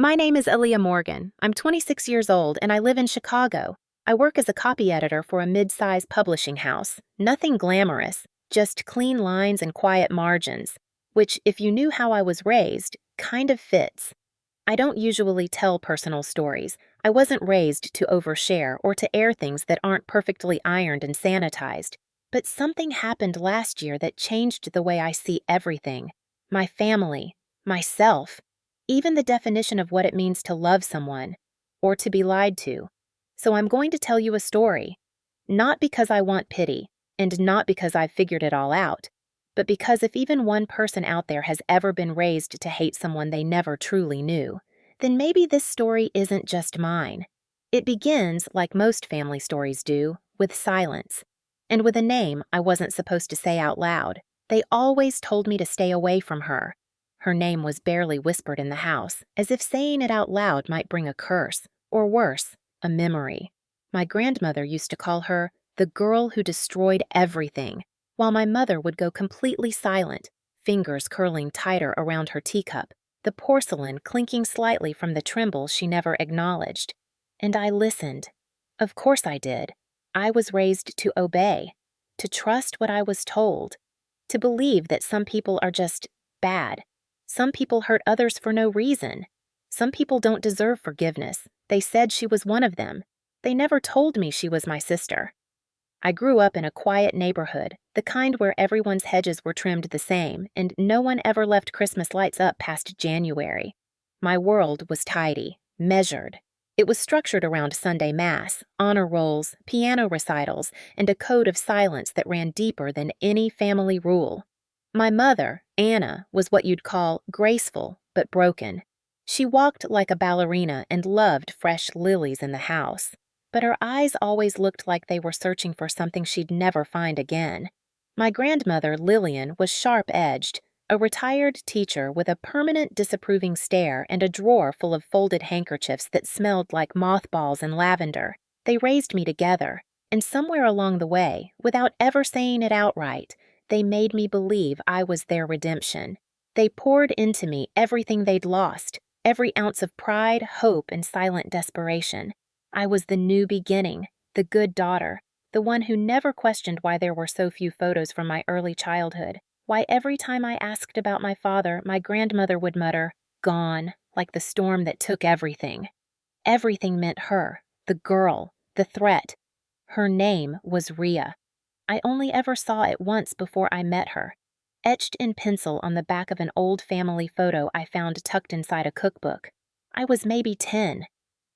My name is Aaliyah Morgan. I'm 26 years old and I live in Chicago. I work as a copy editor for a mid-sized publishing house. Nothing glamorous, just clean lines and quiet margins, which, if you knew how I was raised, kind of fits. I don't usually tell personal stories. I wasn't raised to overshare or to air things that aren't perfectly ironed and sanitized. But something happened last year that changed the way I see everything. My family, myself, even the definition of what it means to love someone, or to be lied to. So I'm going to tell you a story. Not because I want pity, and not because I've figured it all out, but because if even one person out there has ever been raised to hate someone they never truly knew, then maybe this story isn't just mine. It begins, like most family stories do, with silence. And with a name I wasn't supposed to say out loud. They always told me to stay away from her. Her name was barely whispered in the house, as if saying it out loud might bring a curse, or worse, a memory. My grandmother used to call her the girl who destroyed everything, while my mother would go completely silent, fingers curling tighter around her teacup, the porcelain clinking slightly from the tremble she never acknowledged. And I listened. Of course I did. I was raised to obey, to trust what I was told, to believe that some people are just bad. Some people hurt others for no reason. Some people don't deserve forgiveness. They said she was one of them. They never told me she was my sister. I grew up in a quiet neighborhood, the kind where everyone's hedges were trimmed the same, and no one ever left Christmas lights up past January. My world was tidy, measured. It was structured around Sunday Mass, honor rolls, piano recitals, and a code of silence that ran deeper than any family rule. My mother, Anna, was what you'd call graceful but broken. She walked like a ballerina and loved fresh lilies in the house, but her eyes always looked like they were searching for something she'd never find again. My grandmother, Lillian, was sharp-edged, a retired teacher with a permanent disapproving stare and a drawer full of folded handkerchiefs that smelled like mothballs and lavender. They raised me together, and somewhere along the way, without ever saying it outright, they made me believe I was their redemption. They poured into me everything they'd lost, every ounce of pride, hope, and silent desperation. I was the new beginning, the good daughter, the one who never questioned why there were so few photos from my early childhood, why every time I asked about my father, my grandmother would mutter, "Gone," like the storm that took everything. Everything meant her, the girl, the threat. Her name was Rhea. I only ever saw it once before I met her, etched in pencil on the back of an old family photo I found tucked inside a cookbook. I was maybe 10.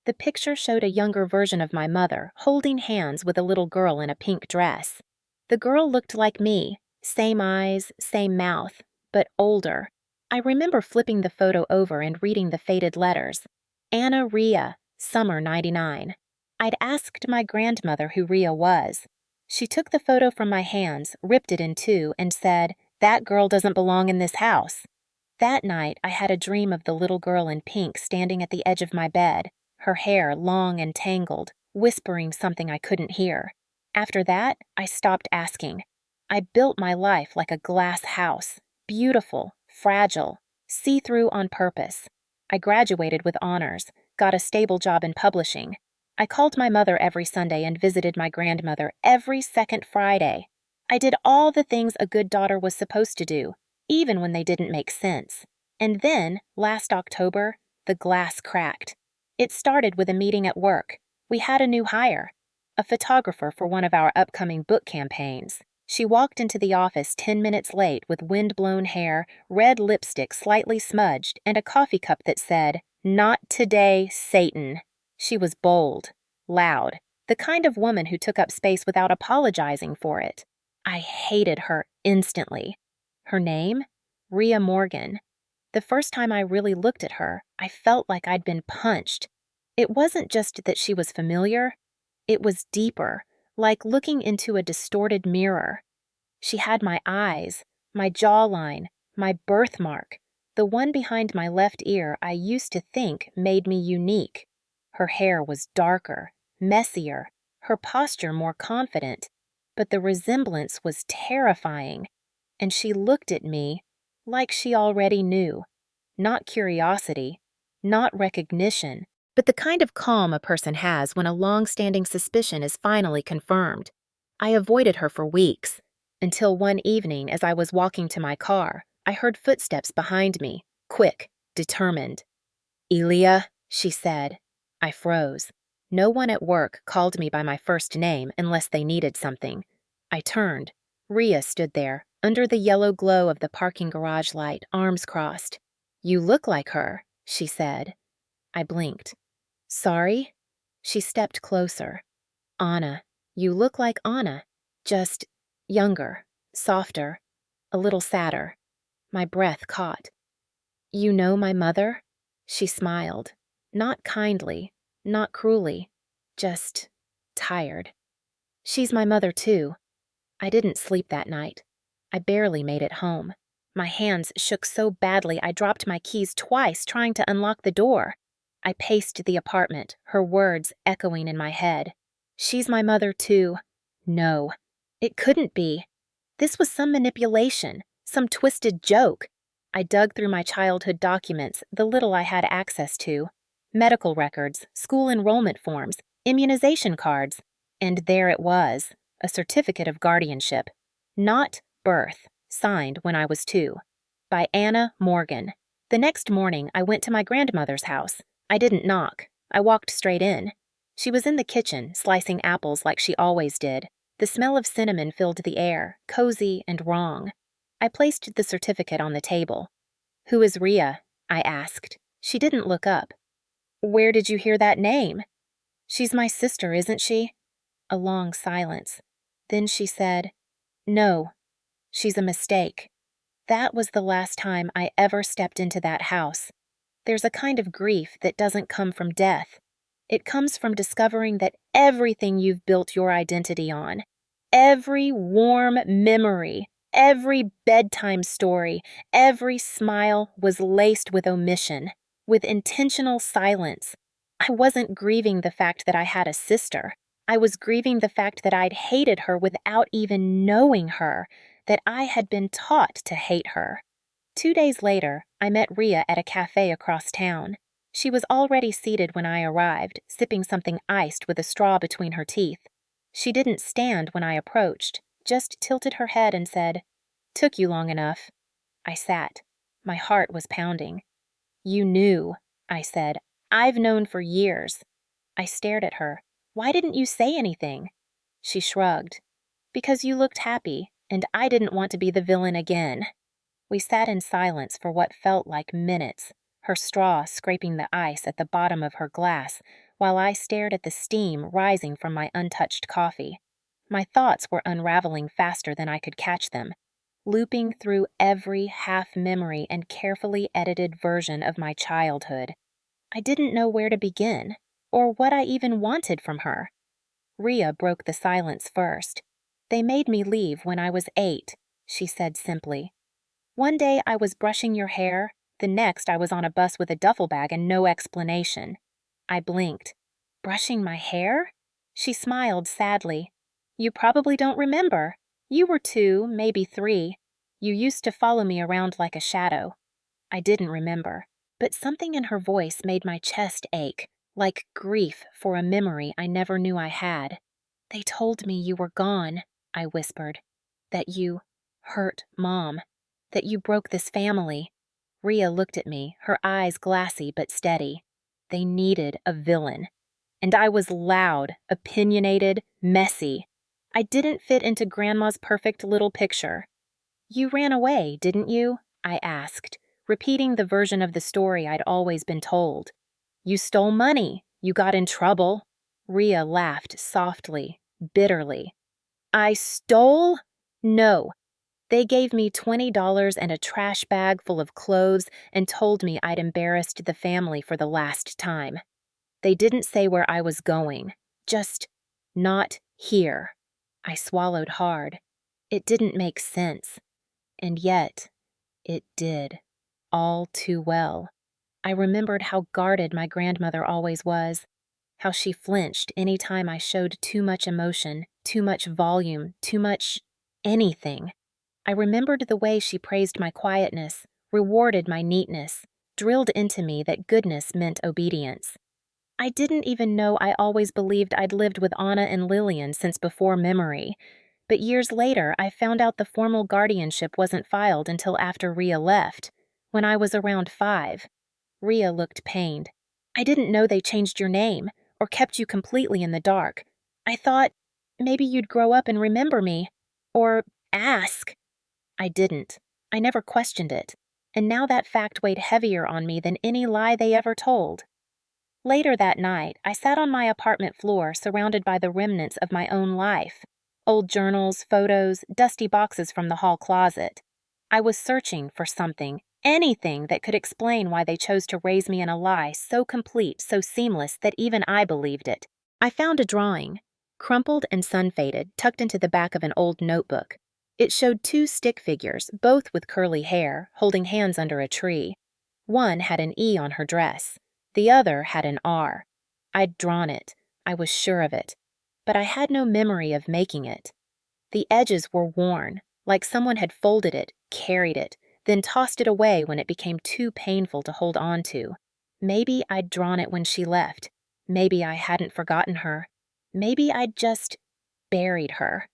The picture showed a younger version of my mother, holding hands with a little girl in a pink dress. The girl looked like me, same eyes, same mouth, but older. I remember flipping the photo over and reading the faded letters. Anna Rhea, summer '99. I'd asked my grandmother who Rhea was. She took the photo from my hands, ripped it in two, and said, "That girl doesn't belong in this house." That night, I had a dream of the little girl in pink standing at the edge of my bed, her hair long and tangled, whispering something I couldn't hear. After that, I stopped asking. I built my life like a glass house, beautiful, fragile, see-through on purpose. I graduated with honors, got a stable job in publishing. I called my mother every Sunday and visited my grandmother every second Friday. I did all the things a good daughter was supposed to do, even when they didn't make sense. And then, last October, the glass cracked. It started with a meeting at work. We had a new hire, a photographer for one of our upcoming book campaigns. She walked into the office 10 minutes late with wind-blown hair, red lipstick slightly smudged, and a coffee cup that said, "Not today, Satan." She was bold, loud, the kind of woman who took up space without apologizing for it. I hated her instantly. Her name? Rhea Morgan. The first time I really looked at her, I felt like I'd been punched. It wasn't just that she was familiar. It was deeper, like looking into a distorted mirror. She had my eyes, my jawline, my birthmark, the one behind my left ear I used to think made me unique. Her hair was darker, messier, her posture more confident, but the resemblance was terrifying. And she looked at me like she already knew. Not curiosity, not recognition, but the kind of calm a person has when a long-standing suspicion is finally confirmed. I avoided her for weeks, until one evening as I was walking to my car, I heard footsteps behind me, quick, determined. "Elia," she said. I froze. No one at work called me by my first name unless they needed something. I turned. Rhea stood there, under the yellow glow of the parking garage light, arms crossed. "You look like her," she said. I blinked. "Sorry?" She stepped closer. "Anna. You look like Anna. Just younger, softer, a little sadder." My breath caught. "You know my mother?" She smiled. Not kindly, not cruelly, just tired. "She's my mother, too." I didn't sleep that night. I barely made it home. My hands shook so badly I dropped my keys twice trying to unlock the door. I paced the apartment, her words echoing in my head. "She's my mother, too." No, it couldn't be. This was some manipulation, some twisted joke. I dug through my childhood documents, the little I had access to. Medical records, school enrollment forms, immunization cards. And there it was, a certificate of guardianship. Not birth, signed when I was 2. By Anna Morgan. The next morning, I went to my grandmother's house. I didn't knock. I walked straight in. She was in the kitchen, slicing apples like she always did. The smell of cinnamon filled the air, cozy and wrong. I placed the certificate on the table. "Who is Rhea?" I asked. She didn't look up. "Where did you hear that name?" "She's my sister, isn't she?" A long silence. Then she said, "No, she's a mistake." That was the last time I ever stepped into that house. There's a kind of grief that doesn't come from death. It comes from discovering that everything you've built your identity on, every warm memory, every bedtime story, every smile was laced with omission, with intentional silence. I wasn't grieving the fact that I had a sister. I was grieving the fact that I'd hated her without even knowing her, that I had been taught to hate her. 2 days later, I met Rhea at a cafe across town. She was already seated when I arrived, sipping something iced with a straw between her teeth. She didn't stand when I approached, just tilted her head and said, "Took you long enough." I sat. My heart was pounding. "You knew," I said. "I've known for years." I stared at her. "Why didn't you say anything?" She shrugged. "Because you looked happy, and I didn't want to be the villain again." We sat in silence for what felt like minutes, her straw scraping the ice at the bottom of her glass, while I stared at the steam rising from my untouched coffee. My thoughts were unraveling faster than I could catch them, looping through every half-memory and carefully edited version of my childhood. I didn't know where to begin, or what I even wanted from her. Rhea broke the silence first. "They made me leave when I was 8, she said simply. "One day I was brushing your hair, the next I was on a bus with a duffel bag and no explanation." I blinked. "Brushing my hair?" She smiled sadly. "You probably don't remember. You were 2, maybe 3. You used to follow me around like a shadow." I didn't remember, but something in her voice made my chest ache, like grief for a memory I never knew I had. "They told me you were gone," I whispered. "That you hurt Mom. That you broke this family." Rhea looked at me, her eyes glassy but steady. They needed a villain. And I was loud, opinionated, messy. I didn't fit into Grandma's perfect little picture. "You ran away, didn't you?" I asked, repeating the version of the story I'd always been told. "You stole money. You got in trouble." Rhea laughed softly, bitterly. "I stole? No. They gave me $20 and a trash bag full of clothes and told me I'd embarrassed the family for the last time. They didn't say where I was going, just not here." I swallowed hard. It didn't make sense. And yet, it did, all too well. I remembered how guarded my grandmother always was, how she flinched any time I showed too much emotion, too much volume, too much anything. I remembered the way she praised my quietness, rewarded my neatness, drilled into me that goodness meant obedience. I didn't even know I always believed I'd lived with Anna and Lillian since before memory. But years later, I found out the formal guardianship wasn't filed until after Rhea left, when I was around 5. Rhea looked pained. I didn't know they changed your name, or kept you completely in the dark. I thought maybe you'd grow up and remember me. Or ask. I didn't. I never questioned it. And now that fact weighed heavier on me than any lie they ever told. Later that night, I sat on my apartment floor surrounded by the remnants of my own life. Old journals, photos, dusty boxes from the hall closet. I was searching for something, anything that could explain why they chose to raise me in a lie so complete, so seamless that even I believed it. I found a drawing, crumpled and sun-faded, tucked into the back of an old notebook. It showed 2 stick figures, both with curly hair, holding hands under a tree. One had an E on her dress. The other had an R. I'd drawn it. I was sure of it. But I had no memory of making it. The edges were worn, like someone had folded it, carried it, then tossed it away when it became too painful to hold on to. Maybe I'd drawn it when she left. Maybe I hadn't forgotten her. Maybe I'd just buried her.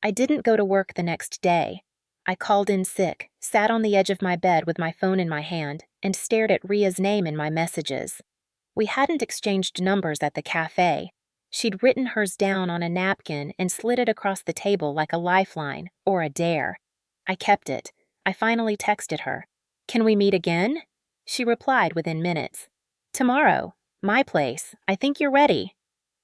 I didn't go to work the next day. I called in sick, sat on the edge of my bed with my phone in my hand, and stared at Rhea's name in my messages. We hadn't exchanged numbers at the cafe. She'd written hers down on a napkin and slid it across the table like a lifeline or a dare. I kept it. I finally texted her. "Can we meet again?" She replied within minutes. "Tomorrow. My place. I think you're ready."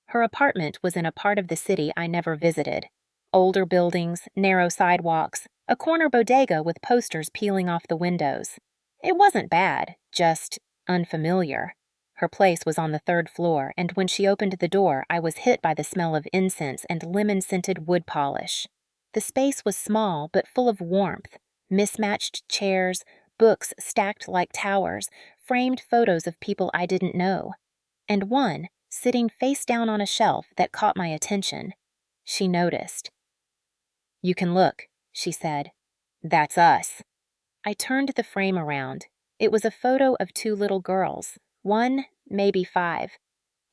Her apartment was in a part of the city I never visited. Older buildings, narrow sidewalks, a corner bodega with posters peeling off the windows. It wasn't bad, just unfamiliar. Her place was on the 3rd floor, and when she opened the door, I was hit by the smell of incense and lemon-scented wood polish. The space was small but full of warmth, mismatched chairs, books stacked like towers, framed photos of people I didn't know, and one sitting face down on a shelf that caught my attention. She noticed. "You can look," she said. "That's us." I turned the frame around. It was a photo of 2 little girls, one maybe 5,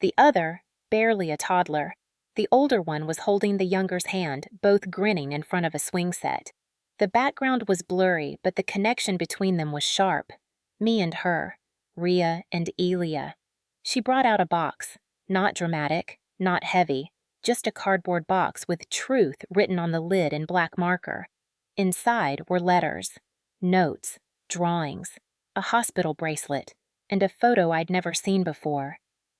the other barely a toddler. The older one was holding the younger's hand, both grinning in front of a swing set. The background was blurry, but the connection between them was sharp. Me and her, Rhea and Elia. She brought out a box, not dramatic, not heavy, just a cardboard box with truth written on the lid in black marker. Inside were letters, notes, drawings, a hospital bracelet, and a photo I'd never seen before.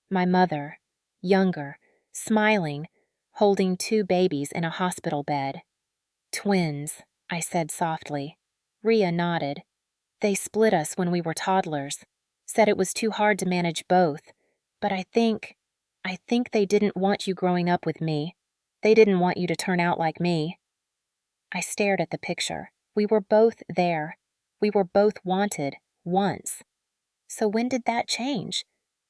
My mother, younger, smiling, holding 2 babies in a hospital bed. "Twins," I said softly. Rhea nodded. "They split us when we were toddlers. Said it was too hard to manage both. But I think they didn't want you growing up with me. They didn't want you to turn out like me." I stared at the picture. We were both there. We were both wanted, once. So when did that change?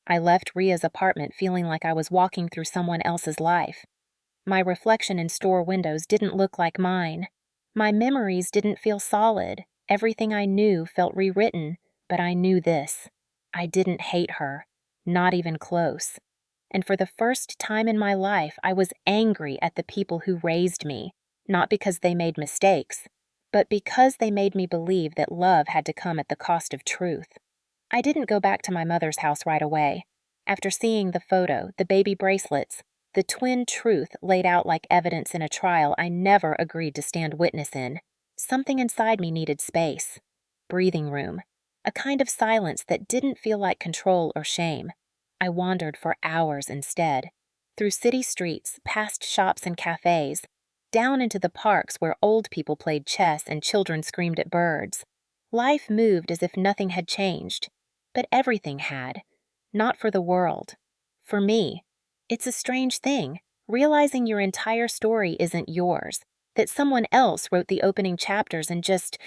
I left Rhea's apartment feeling like I was walking through someone else's life. My reflection in store windows didn't look like mine. My memories didn't feel solid. Everything I knew felt rewritten, but I knew this. I didn't hate her, not even close. And for the first time in my life, I was angry at the people who raised me, not because they made mistakes, but because they made me believe that love had to come at the cost of truth. I didn't go back to my mother's house right away. After seeing the photo, the baby bracelets, the twin truth laid out like evidence in a trial I never agreed to stand witness in, something inside me needed space, breathing room, a kind of silence that didn't feel like control or shame. I wandered for hours instead, through city streets, past shops and cafes, down into the parks where old people played chess and children screamed at birds. Life moved as if nothing had changed, but everything had. Not for the world. For me. It's a strange thing, realizing your entire story isn't yours, that someone else wrote the opening chapters and just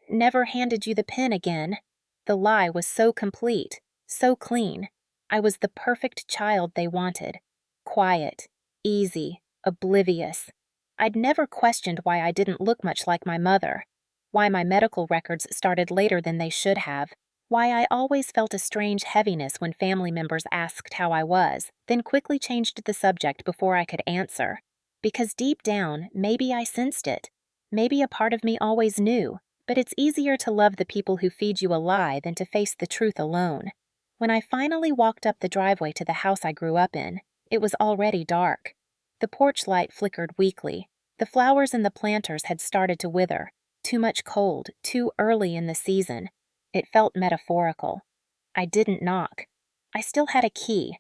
never handed you the pen again. The lie was so complete, so clean. I was the perfect child they wanted. Quiet, easy, oblivious. I'd never questioned why I didn't look much like my mother, why my medical records started later than they should have, Why I always felt a strange heaviness when family members asked how I was, then quickly changed the subject before I could answer. Because deep down, maybe I sensed it. Maybe a part of me always knew, but it's easier to love the people who feed you a lie than to face the truth alone. When I finally walked up the driveway to the house I grew up in, it was already dark. The porch light flickered weakly. The flowers in the planters had started to wither. Too much cold, too early in the season. It felt metaphorical. I didn't knock. I still had a key.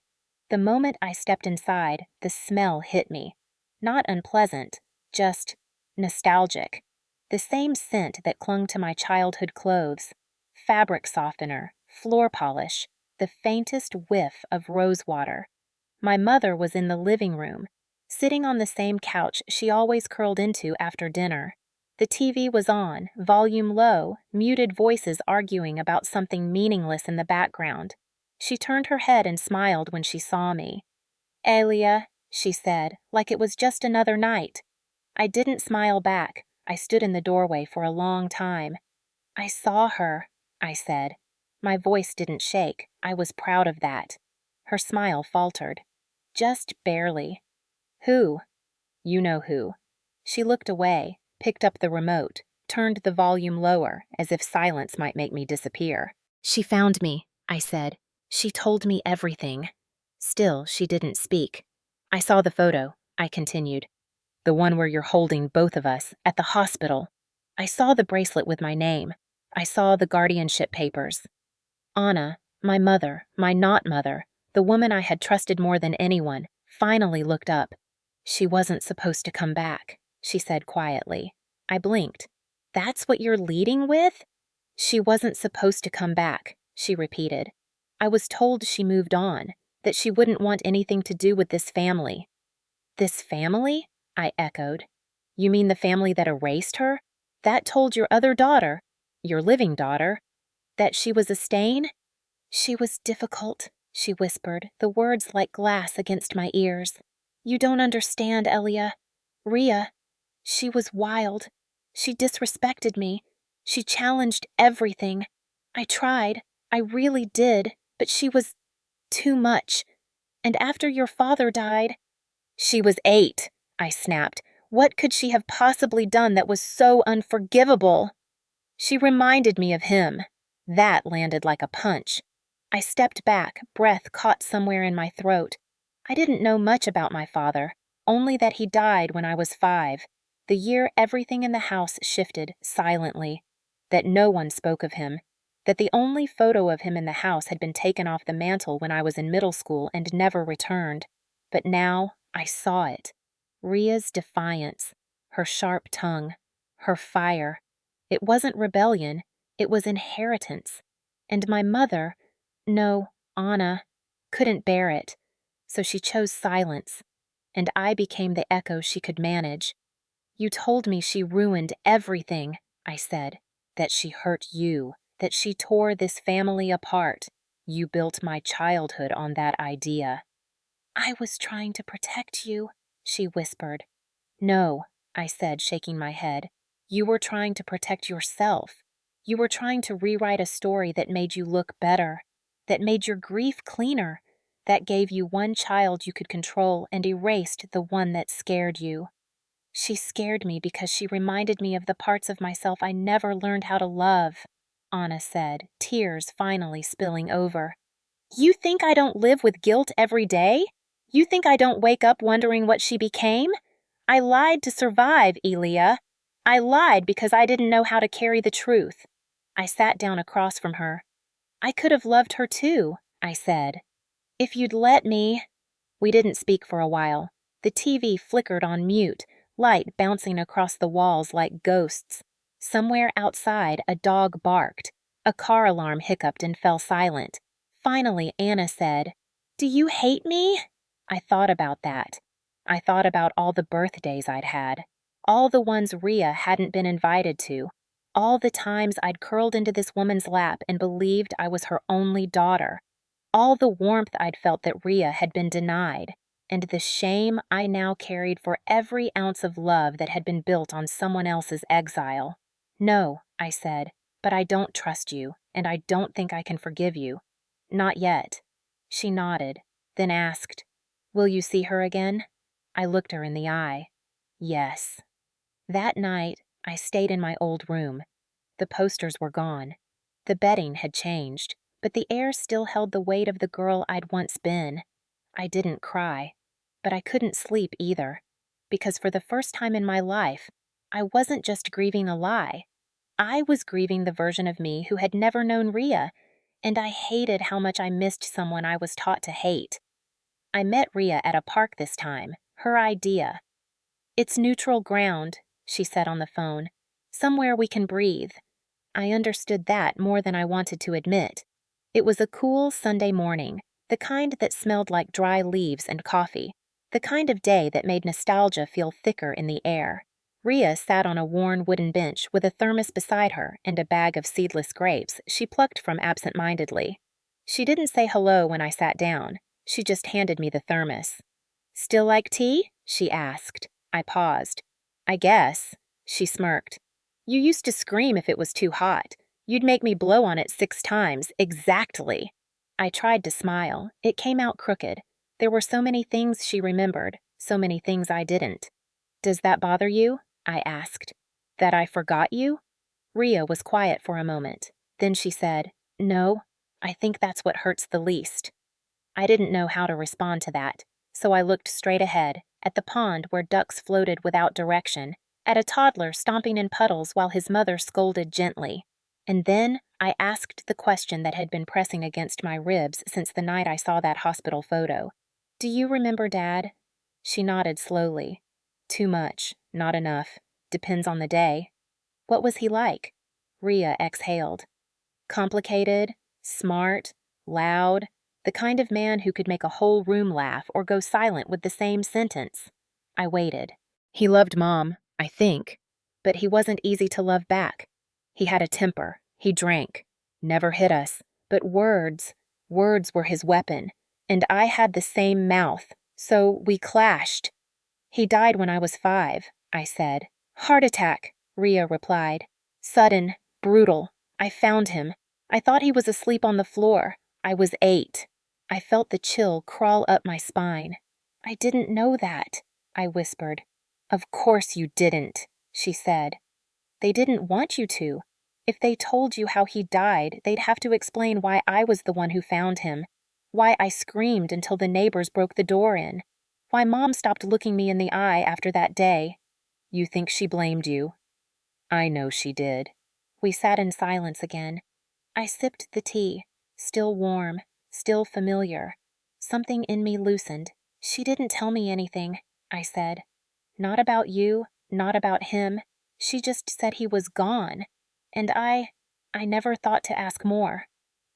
The moment I stepped inside, the smell hit me. Not unpleasant, just nostalgic. The same scent that clung to my childhood clothes. Fabric softener, floor polish, the faintest whiff of rosewater. My mother was in the living room, sitting on the same couch she always curled into after dinner. The TV was on, volume low, muted voices arguing about something meaningless in the background. She turned her head and smiled when she saw me. "Elia," she said, like it was just another night. I didn't smile back. I stood in the doorway for a long time. "I saw her," I said. My voice didn't shake. I was proud of that. Her smile faltered. "Just barely." "Who?" "You know who." She looked away, picked up the remote, turned the volume lower, as if silence might make me disappear. "She found me," I said. "She told me everything." Still, she didn't speak. "I saw the photo," I continued. "The one where you're holding both of us, at the hospital. I saw the bracelet with my name. I saw the guardianship papers." Anna, my mother, my not mother, the woman I had trusted more than anyone, finally looked up. "She wasn't supposed to come back," she said quietly. I blinked. "That's what you're leading with?" "She wasn't supposed to come back," she repeated. "I was told she moved on, that she wouldn't want anything to do with this family." "This family?" I echoed. "You mean the family that erased her? That told your other daughter, your living daughter, that she was a stain?" "She was difficult," she whispered, the words like glass against my ears. "You don't understand, Elia. Rhea, she was wild. She disrespected me. She challenged everything. I tried. I really did. But she was too much. And after your father died—" "She was 8, I snapped. "What could she have possibly done that was so unforgivable?" "She reminded me of him." That landed like a punch. I stepped back, breath caught somewhere in my throat. I didn't know much about my father, only that he died when I was 5, the year everything in the house shifted silently, that no one spoke of him, that the only photo of him in the house had been taken off the mantle when I was in middle school and never returned. But now I saw it. Rhea's defiance, her sharp tongue, her fire. It wasn't rebellion, it was inheritance. And my mother, no, Anna, couldn't bear it. So she chose silence, and I became the echo she could manage. "You told me she ruined everything," I said, "that she hurt you, that she tore this family apart. You built my childhood on that idea." "I was trying to protect you," she whispered. "No," I said, shaking my head. "You were trying to protect yourself. You were trying to rewrite a story that made you look better, that made your grief cleaner, that gave you one child you could control and erased the one that scared you." "She scared me because she reminded me of the parts of myself I never learned how to love," Anna said, tears finally spilling over. "You think I don't live with guilt every day? You think I don't wake up wondering what she became? I lied to survive, Elia. I lied because I didn't know how to carry the truth." I sat down across from her. "I could have loved her too," I said. "If you'd let me." We didn't speak for a while. The TV flickered on mute, light bouncing across the walls like ghosts. Somewhere outside, a dog barked. A car alarm hiccuped and fell silent. Finally, Anna said, "Do you hate me?" I thought about that. I thought about all the birthdays I'd had, all the ones Rhea hadn't been invited to, all the times I'd curled into this woman's lap and believed I was her only daughter, all the warmth I'd felt that Rhea had been denied, and the shame I now carried for every ounce of love that had been built on someone else's exile. "No," I said, "but I don't trust you, and I don't think I can forgive you. Not yet." She nodded, then asked, "Will you see her again?" I looked her in the eye. Yes. That night, I stayed in my old room. The posters were gone. The bedding had changed, but the air still held the weight of the girl I'd once been. I didn't cry, but I couldn't sleep either, because for the first time in my life, I wasn't just grieving a lie. I was grieving the version of me who had never known Rhea, and I hated how much I missed someone I was taught to hate. I met Rhea at a park this time, her idea. "It's neutral ground," she said on the phone. "Somewhere we can breathe." I understood that more than I wanted to admit. It was a cool Sunday morning, the kind that smelled like dry leaves and coffee, the kind of day that made nostalgia feel thicker in the air. Rhea sat on a worn wooden bench with a thermos beside her and a bag of seedless grapes she plucked from absent-mindedly. She didn't say hello when I sat down. She just handed me the thermos. "Still like tea?" she asked. I paused. "I guess." She smirked. "You used to scream if it was too hot. You'd make me blow on it 6 times, exactly." I tried to smile. It came out crooked. There were so many things she remembered, so many things I didn't. "Does that bother you?" I asked. "That I forgot you?" Rhea was quiet for a moment. Then she said, "No, I think that's what hurts the least." I didn't know how to respond to that, so I looked straight ahead, at the pond where ducks floated without direction, at a toddler stomping in puddles while his mother scolded gently. And then I asked the question that had been pressing against my ribs since the night I saw that hospital photo. "Do you remember Dad?" She nodded slowly. "Too much, not enough. Depends on the day." "What was he like?" Rhea exhaled. "Complicated, smart, loud, the kind of man who could make a whole room laugh or go silent with the same sentence." I waited. "He loved Mom, I think, but he wasn't easy to love back. He had a temper. He drank. Never hit us, but words were his weapon, and I had the same mouth, so we clashed." "He died when I was 5, I said. "Heart attack," Rhea replied. "Sudden, brutal. I found him. I thought he was asleep on the floor. I was 8. I felt the chill crawl up my spine. "I didn't know that," I whispered. "Of course you didn't," she said. "They didn't want you to. If they told you how he died, they'd have to explain why I was the one who found him, why I screamed until the neighbors broke the door in, why Mom stopped looking me in the eye after that day." "You think she blamed you?" "I know she did." We sat in silence again. I sipped the tea, still warm, still familiar. Something in me loosened. "She didn't tell me anything," I said. "Not about you, not about him. She just said he was gone. And I never thought to ask more."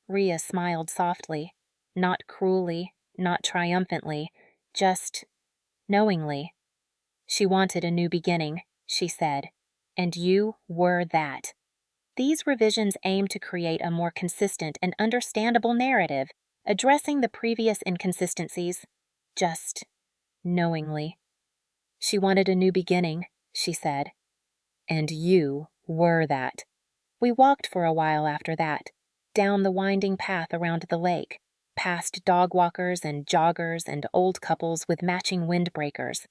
Rhea smiled softly, not cruelly, not triumphantly, just knowingly. "She wanted a new beginning," she said, "and you were that." These revisions aim to create a more consistent and understandable narrative, addressing the previous inconsistencies, just knowingly. "She wanted a new beginning," she said, "and you were that." We walked for a while after that, down the winding path around the lake, past dog walkers and joggers and old couples with matching windbreakers.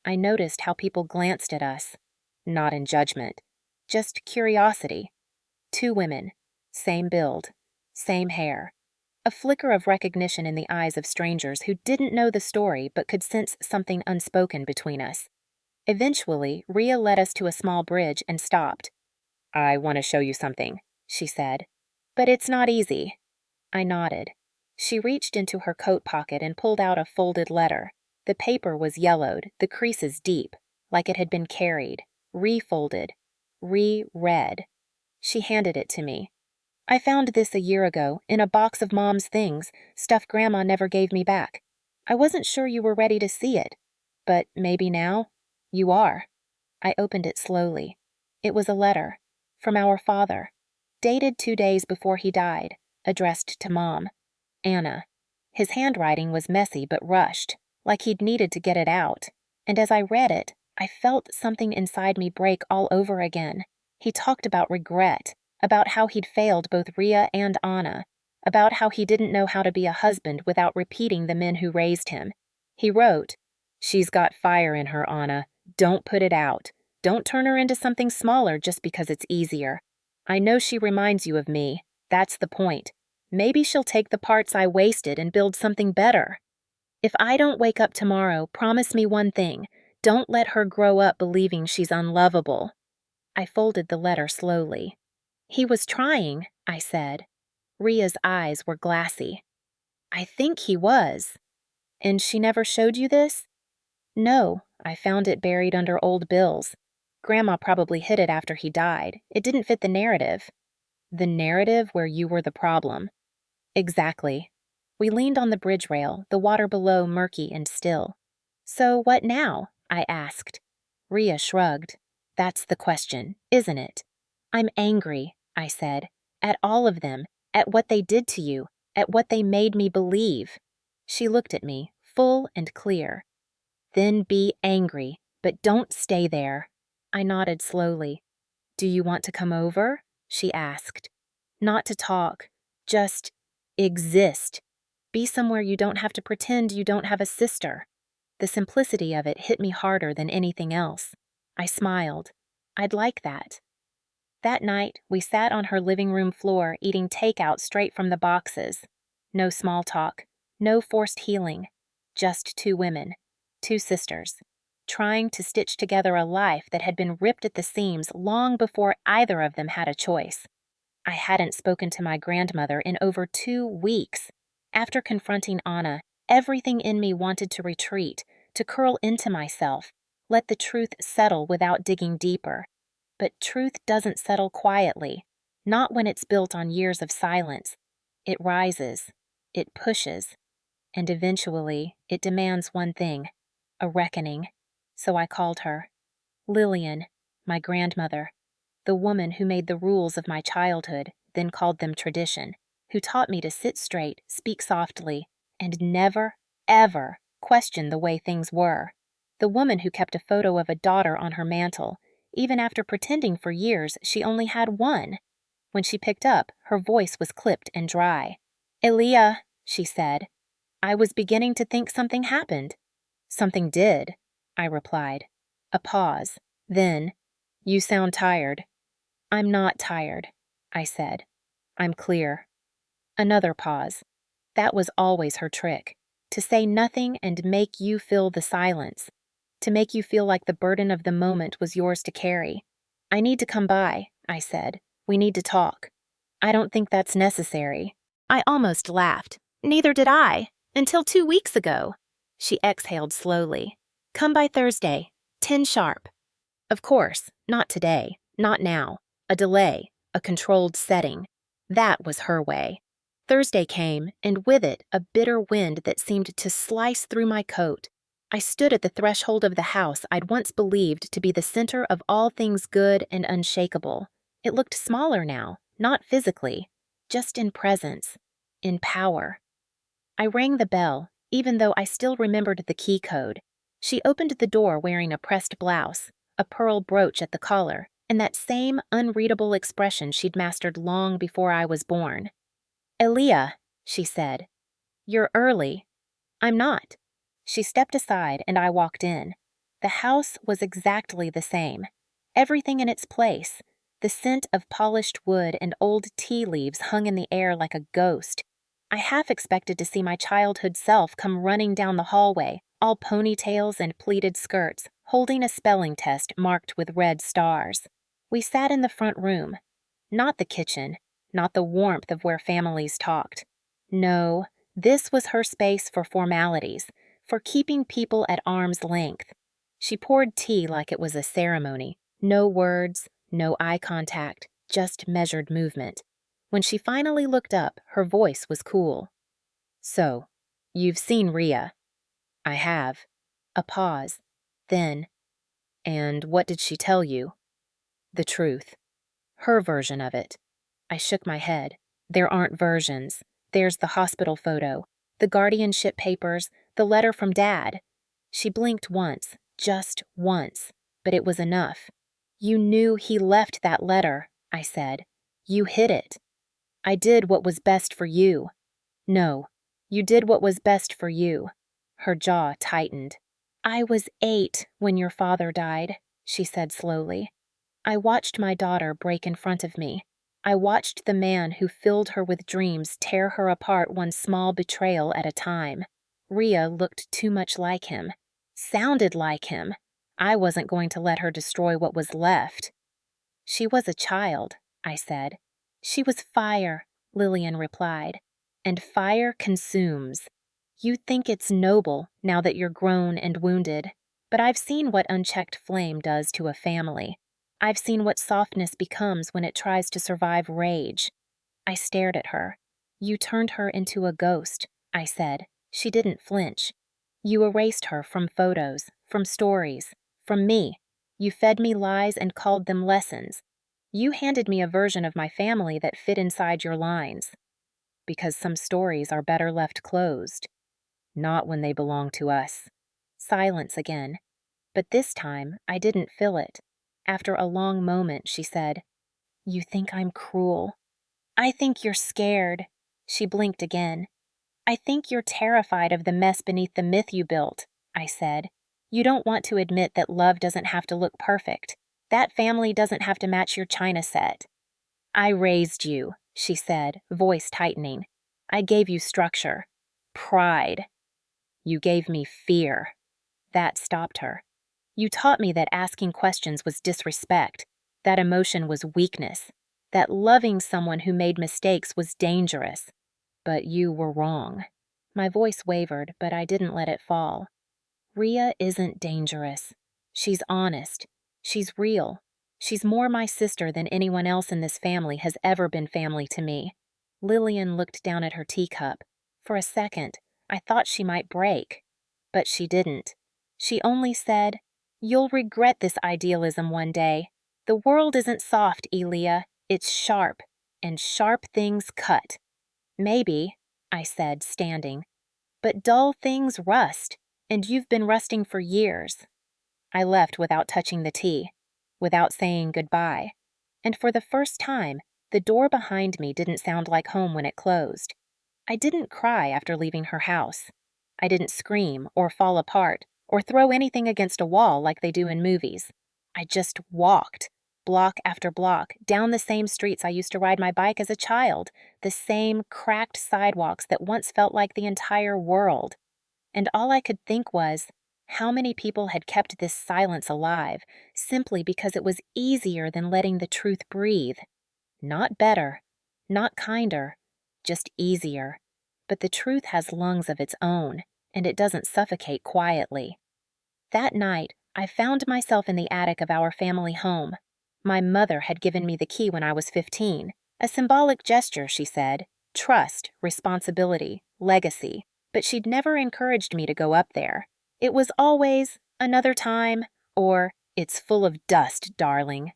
I noticed how people glanced at us, not in judgment, just curiosity. 2 women, same build, same hair. A flicker of recognition in the eyes of strangers who didn't know the story but could sense something unspoken between us. Eventually, Rhea led us to a small bridge and stopped. "I want to show you something," she said. "But it's not easy." I nodded. She reached into her coat pocket and pulled out a folded letter. The paper was yellowed, the creases deep, like it had been carried, refolded, reread. She handed it to me. "I found this a year ago, in a box of Mom's things, stuff Grandma never gave me back. I wasn't sure you were ready to see it, but maybe now you are." I opened it slowly. It was a letter, from our father, dated 2 days before he died, addressed to Mom, Anna. His handwriting was messy but rushed, like he'd needed to get it out, and as I read it, I felt something inside me break all over again. He talked about regret, about how he'd failed both Rhea and Anna, about how he didn't know how to be a husband without repeating the men who raised him. He wrote, "She's got fire in her, Anna. Don't put it out. Don't turn her into something smaller just because it's easier. I know she reminds you of me. That's the point. Maybe she'll take the parts I wasted and build something better. If I don't wake up tomorrow, promise me one thing. Don't let her grow up believing she's unlovable." I folded the letter slowly. "He was trying," I said. Rhea's eyes were glassy. "I think he was." "And she never showed you this?" "No, I found it buried under old bills. Grandma probably hid it after he died. It didn't fit the narrative." "The narrative where you were the problem." "Exactly." We leaned on the bridge rail, the water below murky and still. "So what now?" I asked. Rhea shrugged. "That's the question, isn't it?" "I'm angry," I said, "at all of them, at what they did to you, at what they made me believe." She looked at me, full and clear. "Then be angry, but don't stay there." I nodded slowly. "Do you want to come over?" she asked. "Not to talk, just exist. Be somewhere you don't have to pretend you don't have a sister." The simplicity of it hit me harder than anything else. I smiled. I'd like that. That night, we sat on her living room floor eating takeout straight from the boxes. No small talk, no forced healing. Just two women, two sisters, trying to stitch together a life that had been ripped at the seams long before either of them had a choice. I hadn't spoken to my grandmother in over 2 weeks. After confronting Anna, everything in me wanted to retreat, to curl into myself, let the truth settle without digging deeper. But truth doesn't settle quietly, not when it's built on years of silence. It rises, it pushes, and eventually it demands one thing, a reckoning. So I called her. Lillian, my grandmother, the woman who made the rules of my childhood, then called them tradition, who taught me to sit straight, speak softly, and never, ever question the way things were. The woman who kept a photo of a daughter on her mantle, even after pretending for years she only had one. When she picked up, her voice was clipped and dry. "Elia," she said, "I was beginning to think something happened." "Something did," I replied. A pause. Then, "You sound tired." "I'm not tired," I said. "I'm clear." Another pause. That was always her trick, to say nothing and make you fill the silence, to make you feel like the burden of the moment was yours to carry. "I need to come by," I said. "We need to talk." "I don't think that's necessary." I almost laughed. "Neither did I, until 2 weeks ago." She exhaled slowly. "Come by Thursday, 10 sharp." Of course, not today, not now. A delay, a controlled setting. That was her way. Thursday came, and with it, a bitter wind that seemed to slice through my coat. I stood at the threshold of the house I'd once believed to be the center of all things good and unshakable. It looked smaller now, not physically, just in presence, in power. I rang the bell, even though I still remembered the key code. She opened the door wearing a pressed blouse, a pearl brooch at the collar, and that same unreadable expression she'd mastered long before I was born. "Elia," she said. "You're early." "I'm not." She stepped aside and I walked in. The house was exactly the same. Everything in its place. The scent of polished wood and old tea leaves hung in the air like a ghost. I half expected to see my childhood self come running down the hallway, all ponytails and pleated skirts, holding a spelling test marked with red stars. We sat in the front room. Not the kitchen, not the warmth of where families talked. No, this was her space for formalities, for keeping people at arm's length. She poured tea like it was a ceremony. No words, no eye contact, just measured movement. When she finally looked up, her voice was cool. "So, you've seen Rhea." "I have." A pause. Then, "And what did she tell you?" "The truth. Her version of it." I shook my head. "There aren't versions. There's the hospital photo, the guardianship papers, the letter from Dad." She blinked once, just once, but it was enough. "You knew he left that letter," I said. You hid it. I did what was best for you. No, you did what was best for you. Her jaw tightened. I was 8 when your father died, she said slowly. I watched my daughter break in front of me. I watched the man who filled her with dreams tear her apart one small betrayal at a time. Rhea looked too much like him, sounded like him. I wasn't going to let her destroy what was left. She was a child, I said. She was fire, Lillian replied. And fire consumes. You think it's noble now that you're grown and wounded, but I've seen what unchecked flame does to a family. I've seen what softness becomes when it tries to survive rage. I stared at her. You turned her into a ghost, I said. She didn't flinch. You erased her from photos, from stories, from me. You fed me lies and called them lessons. You handed me a version of my family that fit inside your lines. Because some stories are better left closed. Not when they belong to us. Silence again. But this time, I didn't feel it. After a long moment, she said, You think I'm cruel. I think you're scared. She blinked again. I think you're terrified of the mess beneath the myth you built, I said. You don't want to admit that love doesn't have to look perfect. That family doesn't have to match your china set. I raised you, she said, voice tightening. I gave you structure. Pride. You gave me fear. That stopped her. You taught me that asking questions was disrespect, that emotion was weakness, that loving someone who made mistakes was dangerous. But you were wrong. My voice wavered, but I didn't let it fall. Rhea isn't dangerous. She's honest. She's real. She's more my sister than anyone else in this family has ever been family to me. Lillian looked down at her teacup. For a second, I thought she might break. But she didn't. She only said, You'll regret this idealism one day. The world isn't soft, Elia. It's sharp. And sharp things cut. Maybe, I said, standing. But dull things rust. And you've been rusting for years. I left without touching the tea, without saying goodbye. And for the first time, the door behind me didn't sound like home when it closed. I didn't cry after leaving her house. I didn't scream or fall apart or throw anything against a wall like they do in movies. I just walked, block after block, down the same streets I used to ride my bike as a child, the same cracked sidewalks that once felt like the entire world. And all I could think was, how many people had kept this silence alive simply because it was easier than letting the truth breathe. Not better, not kinder, just easier. But the truth has lungs of its own, and it doesn't suffocate quietly. That night, I found myself in the attic of our family home. My mother had given me the key when I was 15. A symbolic gesture, she said. Trust, responsibility, legacy. But she'd never encouraged me to go up there. It was always, another time, or, it's full of dust, darling.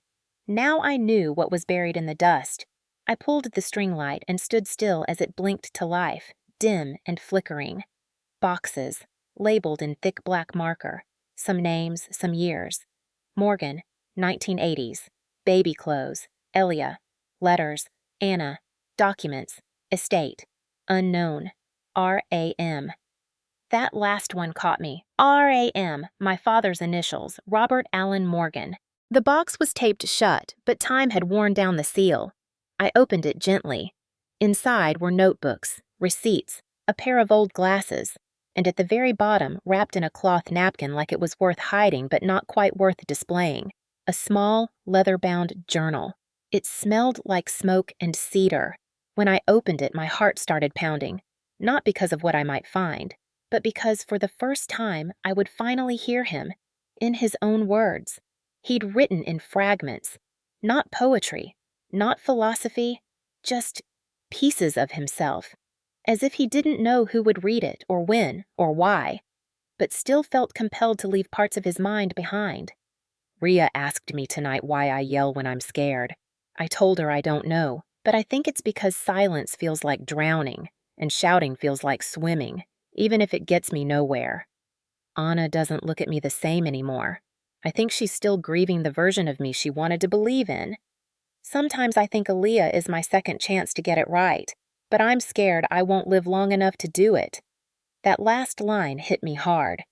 Now I knew what was buried in the dust. I pulled the string light and stood still as it blinked to life, dim and flickering. Boxes, labeled in thick black marker. Some names, some years. Morgan, 1980s. Baby clothes. Elia. Letters. Anna. Documents. Estate. Unknown. R.A.M. That last one caught me. R.A.M., my father's initials, Robert Allen Morgan. The box was taped shut, but time had worn down the seal. I opened it gently. Inside were notebooks, receipts, a pair of old glasses, and at the very bottom, wrapped in a cloth napkin like it was worth hiding but not quite worth displaying, a small, leather-bound journal. It smelled like smoke and cedar. When I opened it, my heart started pounding. Not because of what I might find, but because for the first time I would finally hear him, in his own words. He'd written in fragments, not poetry, not philosophy, just pieces of himself, as if he didn't know who would read it or when or why, but still felt compelled to leave parts of his mind behind. Rhea asked me tonight why I yell when I'm scared. I told her I don't know, but I think it's because silence feels like drowning, and shouting feels like swimming, even if it gets me nowhere. Anna doesn't look at me the same anymore. I think she's still grieving the version of me she wanted to believe in. Sometimes I think Aaliyah is my second chance to get it right, but I'm scared I won't live long enough to do it. That last line hit me hard.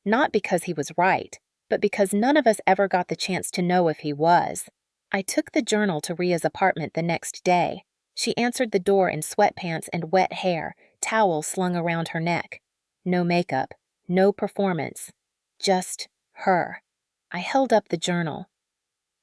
Not because he was right, but because none of us ever got the chance to know if he was. I took the journal to Rhea's apartment the next day. She answered the door in sweatpants and wet hair, towel slung around her neck. No makeup, no performance, just her. I held up the journal.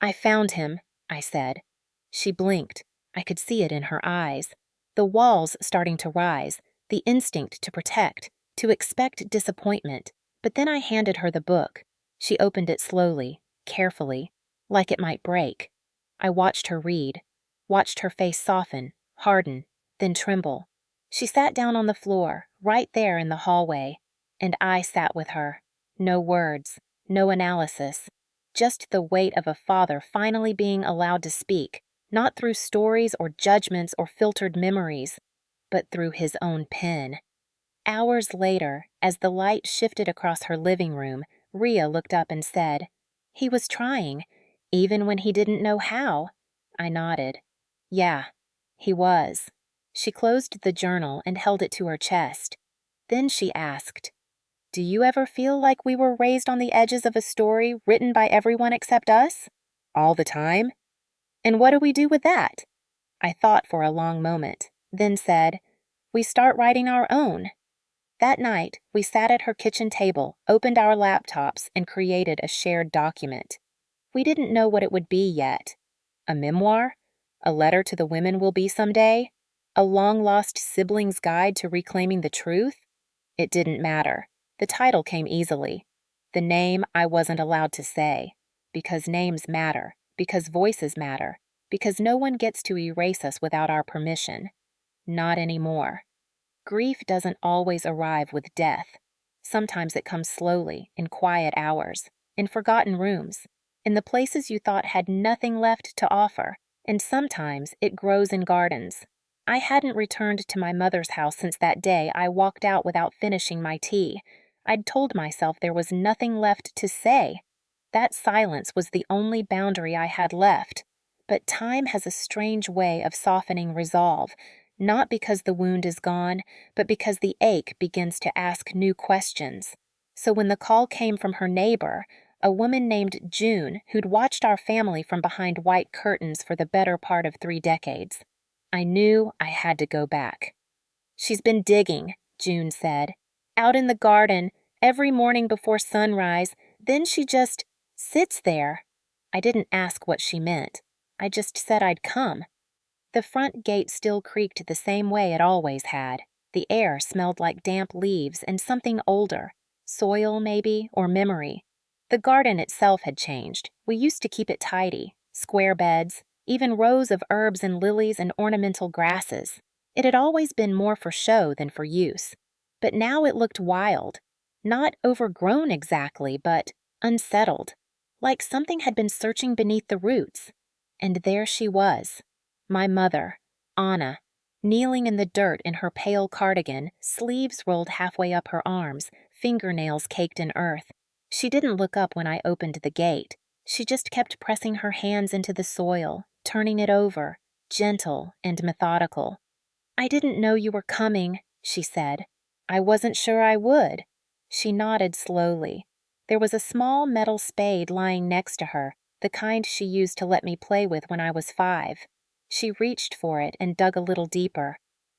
"I found him," I said. She blinked. I could see it in her eyes. The walls starting to rise, the instinct to protect, to expect disappointment. But then I handed her the book. She opened it slowly, carefully, like it might break. I watched her read, watched her face soften, harden, then tremble. She sat down on the floor, right there in the hallway, and I sat with her. No words, no analysis, just the weight of a father finally being allowed to speak, not through stories or judgments or filtered memories, but through his own pen. Hours later, as the light shifted across her living room, Rhea looked up and said, "He was trying, even when he didn't know how." I nodded. "Yeah, he was." She closed the journal and held it to her chest. Then she asked, "Do you ever feel like we were raised on the edges of a story written by everyone except us?" "All the time." "And what do we do with that?" I thought for a long moment, then said, "We start writing our own." That night, we sat at her kitchen table, opened our laptops, and created a shared document. We didn't know what it would be yet. A memoir? A letter to the women we'll be someday? A long-lost sibling's guide to reclaiming the truth? It didn't matter. The title came easily. The name I wasn't allowed to say. Because names matter. Because voices matter. Because no one gets to erase us without our permission. Not anymore. Grief doesn't always arrive with death. Sometimes it comes slowly, in quiet hours, in forgotten rooms, in the places you thought had nothing left to offer, and sometimes it grows in gardens. I hadn't returned to my mother's house since that day I walked out without finishing my tea. I'd told myself there was nothing left to say. That silence was the only boundary I had left. But time has a strange way of softening resolve, not because the wound is gone, but because the ache begins to ask new questions. So when the call came from her neighbor, a woman named June, who'd watched our family from behind white curtains for the better part of 3 decades, I knew I had to go back. "She's been digging," June said. "Out in the garden, every morning before sunrise, then she just sits there." I didn't ask what she meant. I just said I'd come. The front gate still creaked the same way it always had. The air smelled like damp leaves and something older. Soil, maybe, or memory. The garden itself had changed. We used to keep it tidy. Square beds, even rows of herbs and lilies and ornamental grasses. It had always been more for show than for use. But now it looked wild. Not overgrown exactly, but unsettled. Like something had been searching beneath the roots. And there she was. My mother, Anna, kneeling in the dirt in her pale cardigan, sleeves rolled halfway up her arms, fingernails caked in earth. She didn't look up when I opened the gate. She just kept pressing her hands into the soil, turning it over, gentle and methodical. "I didn't know you were coming," she said. "I wasn't sure I would." She nodded slowly. There was a small metal spade lying next to her, the kind she used to let me play with when I was 5. She reached for it and dug a little deeper.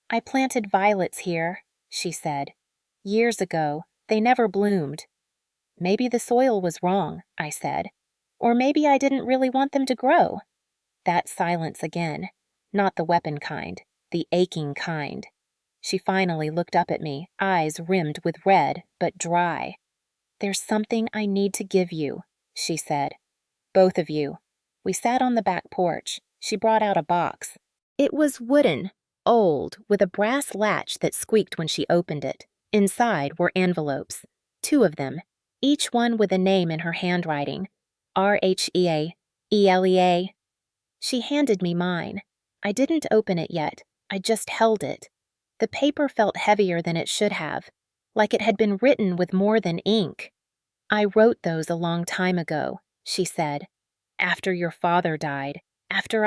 "I planted violets here," she said. "Years ago. They never bloomed." "Maybe the soil was wrong," I said. "Or maybe I didn't really want them to grow." That silence again. Not the weapon kind. The aching kind. She finally looked up at me, eyes rimmed with red, but dry. "There's something I need to give you," she said. "Both of you." We sat on the back porch. She brought out a box. It was wooden, old, with a brass latch that squeaked when she opened it. Inside were envelopes. 2 of them, each one with a name in her handwriting. Rhea, Elea. She handed me mine. I didn't open it yet. I just held it. The paper felt heavier than it should have, like it had been written with more than ink. "I wrote those a long time ago," she said. "After your father died. After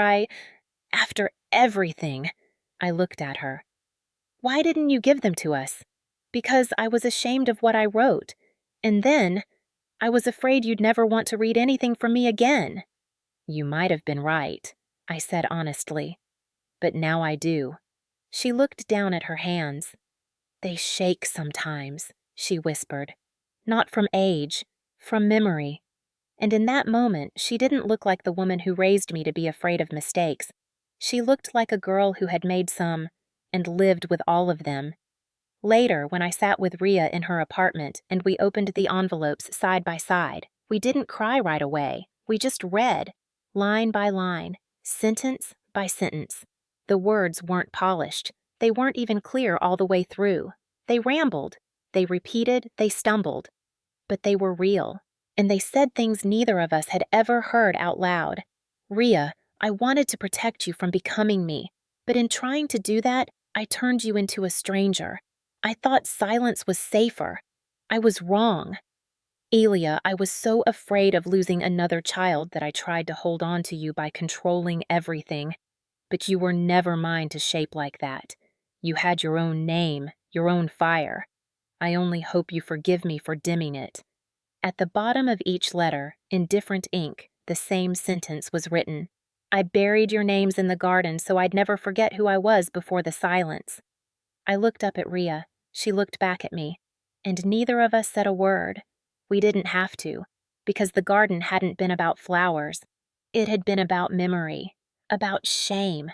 after everything. I looked at her. Why didn't you give them to us? Because I was ashamed of what I wrote. And then, I was afraid you'd never want to read anything from me again. You might have been right, I said honestly. But now I do. She looked down at her hands. They shake sometimes, she whispered. Not from age, from memory. And in that moment, she didn't look like the woman who raised me to be afraid of mistakes. She looked like a girl who had made some and lived with all of them. Later, when I sat with Rhea in her apartment and we opened the envelopes side by side, we didn't cry right away. We just read, line by line, sentence by sentence. The words weren't polished. They weren't even clear all the way through. They rambled. They repeated. They stumbled. But they were real. And they said things neither of us had ever heard out loud. Rhea, I wanted to protect you from becoming me. But in trying to do that, I turned you into a stranger. I thought silence was safer. I was wrong. Elia, I was so afraid of losing another child that I tried to hold on to you by controlling everything. But you were never mine to shape like that. You had your own name, your own fire. I only hope you forgive me for dimming it. At the bottom of each letter, in different ink, the same sentence was written. I buried your names in the garden so I'd never forget who I was before the silence. I looked up at Rhea. She looked back at me. And neither of us said a word. We didn't have to, because the garden hadn't been about flowers. It had been about memory, about shame,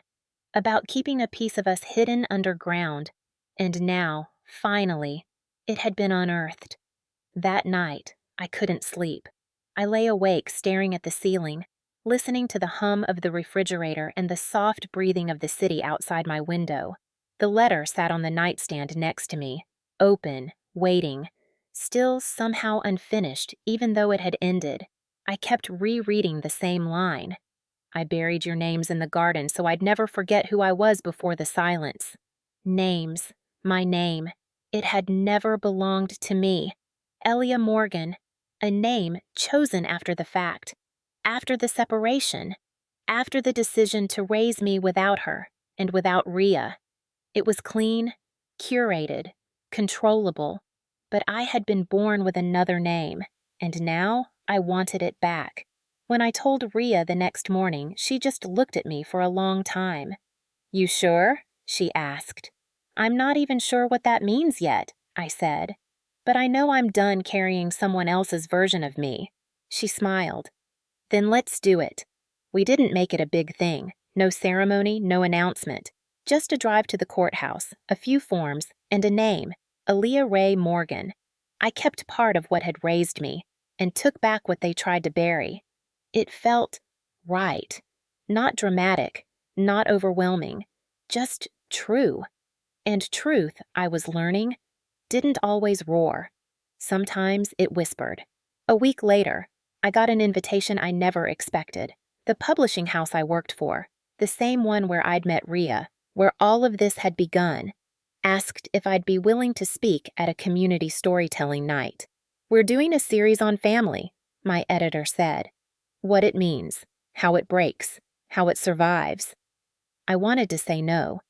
about keeping a piece of us hidden underground. And now, finally, it had been unearthed. That night, I couldn't sleep. I lay awake staring at the ceiling, listening to the hum of the refrigerator and the soft breathing of the city outside my window. The letter sat on the nightstand next to me, open, waiting, still somehow unfinished even though it had ended. I kept rereading the same line. I buried your names in the garden so I'd never forget who I was before the silence. Names, my name. It had never belonged to me. Elia Morgan, a name chosen after the fact, after the separation, after the decision to raise me without her and without Rhea. It was clean, curated, controllable, but I had been born with another name, and now I wanted it back. When I told Rhea the next morning, she just looked at me for a long time. You sure? She asked. I'm not even sure what that means yet, I said. But I know I'm done carrying someone else's version of me. She smiled. Then let's do it. We didn't make it a big thing. No ceremony, no announcement. Just a drive to the courthouse, a few forms, and a name, Aaliyah Ray Morgan. I kept part of what had raised me, and took back what they tried to bury. It felt right. Not dramatic, not overwhelming, just true. And truth, I was learning, didn't always roar. Sometimes it whispered. A week later, I got an invitation I never expected. The publishing house I worked for, the same one where I'd met Rhea, where all of this had begun, asked if I'd be willing to speak at a community storytelling night. We're doing a series on family, my editor said. What it means, how it breaks, how it survives. I wanted to say no.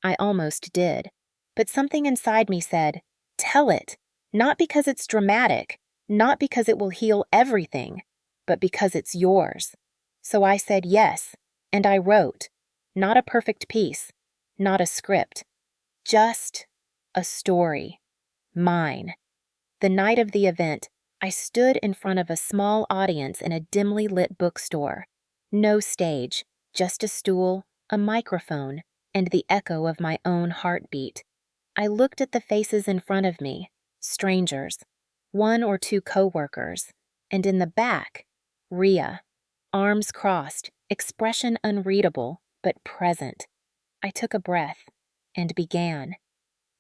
I almost did. But something inside me said, tell it, not because it's dramatic, not because it will heal everything, but because it's yours. So I said yes, and I wrote, not a perfect piece, not a script, just a story, mine. The night of the event, I stood in front of a small audience in a dimly lit bookstore. No stage, just a stool, a microphone, and the echo of my own heartbeat. I looked at the faces in front of me, strangers, one or two co-workers, and in the back, Rhea, arms crossed, expression unreadable, but present. I took a breath and began.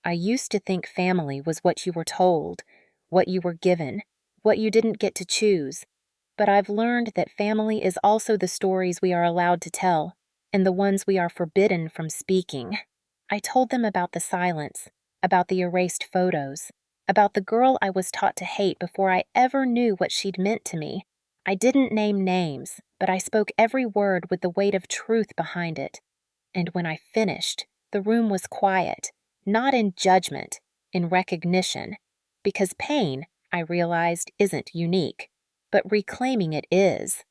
I used to think family was what you were told, what you were given, what you didn't get to choose. But I've learned that family is also the stories we are allowed to tell, and the ones we are forbidden from speaking. I told them about the silence, about the erased photos, about the girl I was taught to hate before I ever knew what she'd meant to me. I didn't name names, but I spoke every word with the weight of truth behind it. And when I finished, the room was quiet, not in judgment, in recognition, because pain, I realized, isn't unique, but reclaiming it is.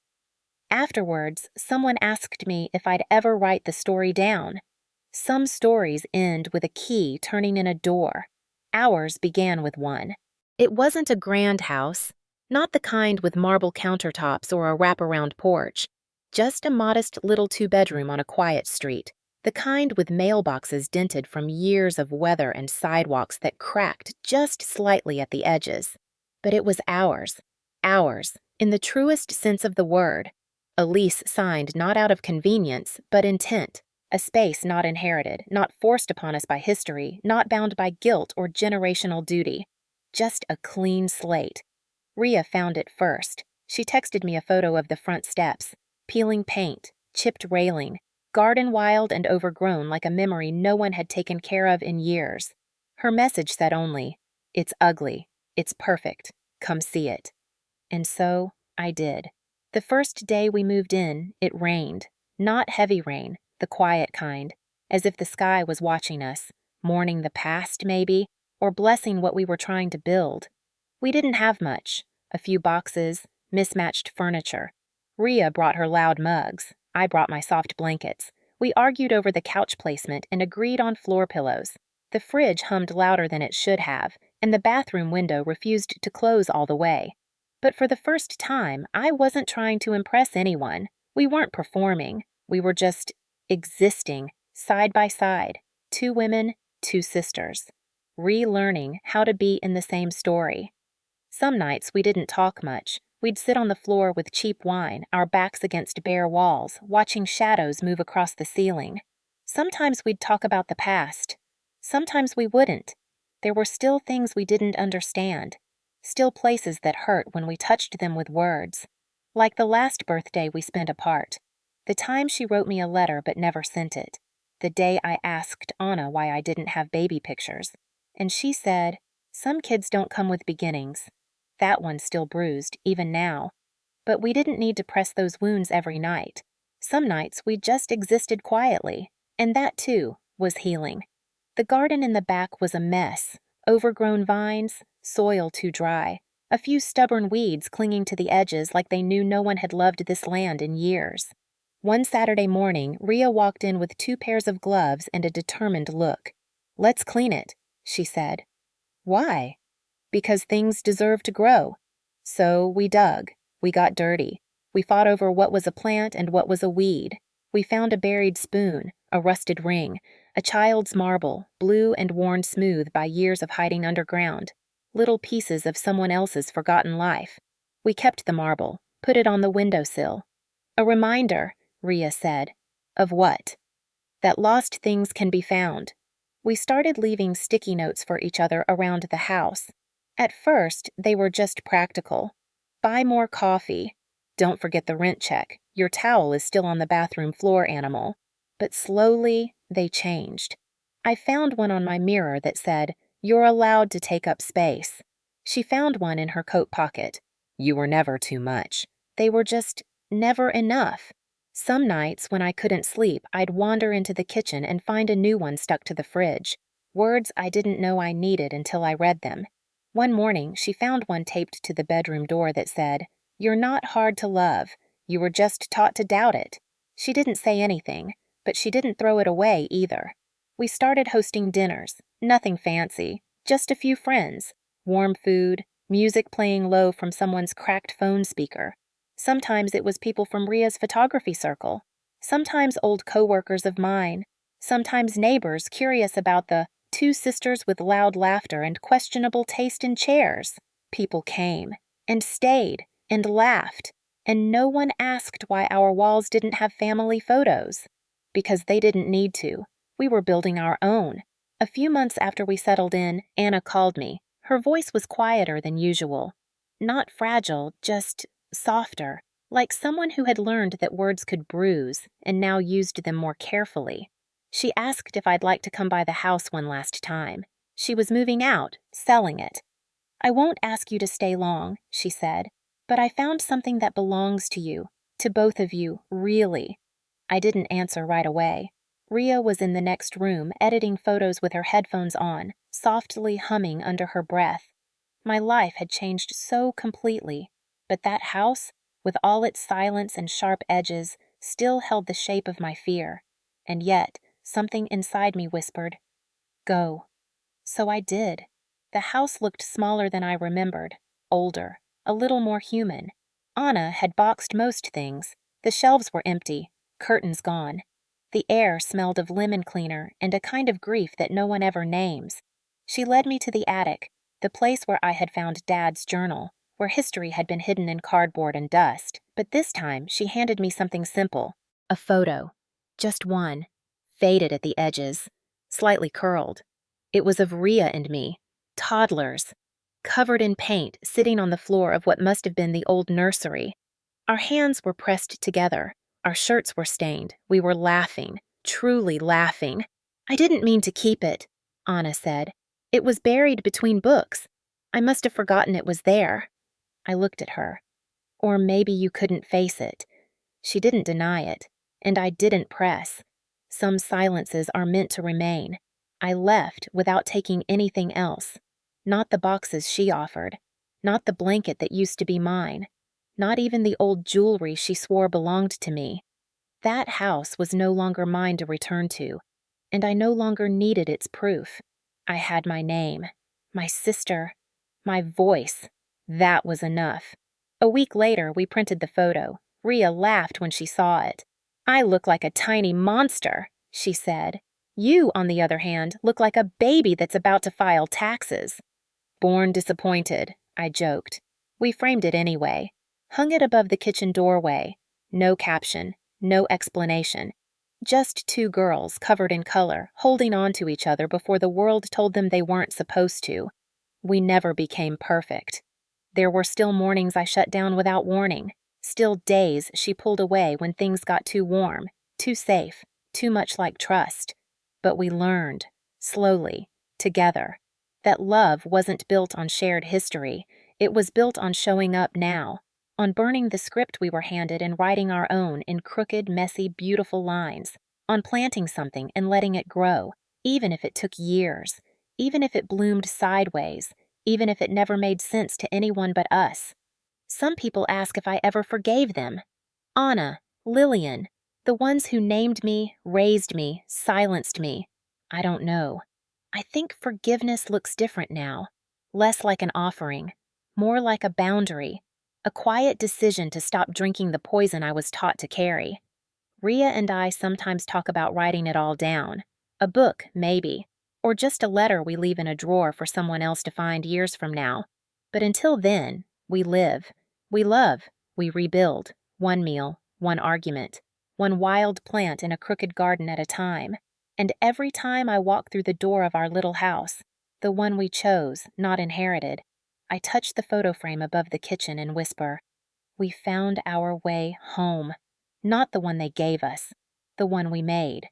Afterwards, someone asked me if I'd ever write the story down. Some stories end with a key turning in a door. Ours began with one. It wasn't a grand house, not the kind with marble countertops or a wraparound porch, just a modest little two-bedroom on a quiet street, the kind with mailboxes dented from years of weather and sidewalks that cracked just slightly at the edges. But it was ours, in the truest sense of the word. A lease signed not out of convenience, but intent. A space not inherited, not forced upon us by history, not bound by guilt or generational duty. Just a clean slate. Rhea found it first. She texted me a photo of the front steps. Peeling paint, chipped railing, garden wild and overgrown like a memory no one had taken care of in years. Her message said only, "It's ugly. It's perfect. Come see it." And so I did. The first day we moved in, it rained. Not heavy rain, the quiet kind, as if the sky was watching us, mourning the past maybe, or blessing what we were trying to build. We didn't have much. A few boxes, mismatched furniture. Rhea brought her loud mugs. I brought my soft blankets. We argued over the couch placement and agreed on floor pillows. The fridge hummed louder than it should have, and the bathroom window refused to close all the way. But for the first time, I wasn't trying to impress anyone. We weren't performing. We were just existing, side by side. Two women, two sisters. Relearning how to be in the same story. Some nights we didn't talk much. We'd sit on the floor with cheap wine, our backs against bare walls, watching shadows move across the ceiling. Sometimes we'd talk about the past. Sometimes we wouldn't. There were still things we didn't understand. Still places that hurt when we touched them with words. Like the last birthday we spent apart. The time she wrote me a letter but never sent it. The day I asked Anna why I didn't have baby pictures. And she said, "Some kids don't come with beginnings." That one's still bruised, even now. But we didn't need to press those wounds every night. Some nights we just existed quietly. And that, too, was healing. The garden in the back was a mess. Overgrown vines, soil too dry, a few stubborn weeds clinging to the edges like they knew no one had loved this land in years. One Saturday morning, Rhea walked in with 2 pairs of gloves and a determined look. "Let's clean it," she said. "Why?" "Because things deserve to grow." So we dug. We got dirty. We fought over what was a plant and what was a weed. We found a buried spoon, a rusted ring, a child's marble, blue and worn smooth by years of hiding underground. Little pieces of someone else's forgotten life. We kept the marble, put it on the windowsill. "A reminder," Rhea said. "Of what?" "That lost things can be found." We started leaving sticky notes for each other around the house. At first, they were just practical. "Buy more coffee." "Don't forget the rent check. Your towel is still on the bathroom floor, animal." But slowly, they changed. I found one on my mirror that said, "You're allowed to take up space." She found one in her coat pocket. "You were never too much." They were just never enough. Some nights, when I couldn't sleep, I'd wander into the kitchen and find a new one stuck to the fridge. Words I didn't know I needed until I read them. One morning, she found one taped to the bedroom door that said, "You're not hard to love. You were just taught to doubt it." She didn't say anything, but she didn't throw it away either. We started hosting dinners, nothing fancy, just a few friends, warm food, music playing low from someone's cracked phone speaker. Sometimes it was people from Rhea's photography circle, sometimes old coworkers of mine, sometimes neighbors curious about the 2 sisters with loud laughter and questionable taste in chairs. People came, and stayed, and laughed, and no one asked why our walls didn't have family photos. Because they didn't need to. We were building our own. A few months after we settled in, Anna called me. Her voice was quieter than usual. Not fragile, just softer, like someone who had learned that words could bruise and now used them more carefully. She asked if I'd like to come by the house one last time. She was moving out, selling it. "I won't ask you to stay long," she said, "but I found something that belongs to you. To both of you, really." I didn't answer right away. Rhea was in the next room, editing photos with her headphones on, softly humming under her breath. My life had changed so completely, but that house, with all its silence and sharp edges, still held the shape of my fear. And yet, something inside me whispered, "Go." So I did. The house looked smaller than I remembered, older, a little more human. Anna had boxed most things. The shelves were empty, curtains gone. The air smelled of lemon cleaner and a kind of grief that no one ever names. She led me to the attic, the place where I had found Dad's journal, where history had been hidden in cardboard and dust. But this time she handed me something simple, a photo. Just one, faded at the edges, slightly curled. It was of Rhea and me, toddlers, covered in paint, sitting on the floor of what must have been the old nursery. Our hands were pressed together. Our shirts were stained. We were laughing, truly laughing. "I didn't mean to keep it," Anna said. "It was buried between books. I must have forgotten it was there." I looked at her. "Or maybe you couldn't face it." She didn't deny it, and I didn't press. Some silences are meant to remain. I left without taking anything else. Not the boxes she offered. Not the blanket that used to be mine. Not even the old jewelry she swore belonged to me. That house was no longer mine to return to, and I no longer needed its proof. I had my name, my sister, my voice. That was enough. A week later, we printed the photo. Rhea laughed when she saw it. "I look like a tiny monster," she said. "You, on the other hand, look like a baby that's about to file taxes." "Born disappointed," I joked. We framed it anyway. Hung it above the kitchen doorway. No caption, no explanation. Just two girls, covered in color, holding on to each other before the world told them they weren't supposed to. We never became perfect. There were still mornings I shut down without warning. Still days she pulled away when things got too warm, too safe, too much like trust. But we learned, slowly, together, that love wasn't built on shared history. It was built on showing up now, on burning the script we were handed and writing our own in crooked, messy, beautiful lines, on planting something and letting it grow, even if it took years, even if it bloomed sideways, even if it never made sense to anyone but us. Some people ask if I ever forgave them. Anna, Lillian, the ones who named me, raised me, silenced me. I don't know. I think forgiveness looks different now. Less like an offering, more like a boundary, a quiet decision to stop drinking the poison I was taught to carry. Rhea and I sometimes talk about writing it all down. A book, maybe, or just a letter we leave in a drawer for someone else to find years from now. But until then, we live, we love, we rebuild, one meal, one argument, one wild plant in a crooked garden at a time. And every time I walk through the door of our little house, the one we chose, not inherited, I touch the photo frame above the kitchen and whisper, "We found our way home." Not the one they gave us, the one we made.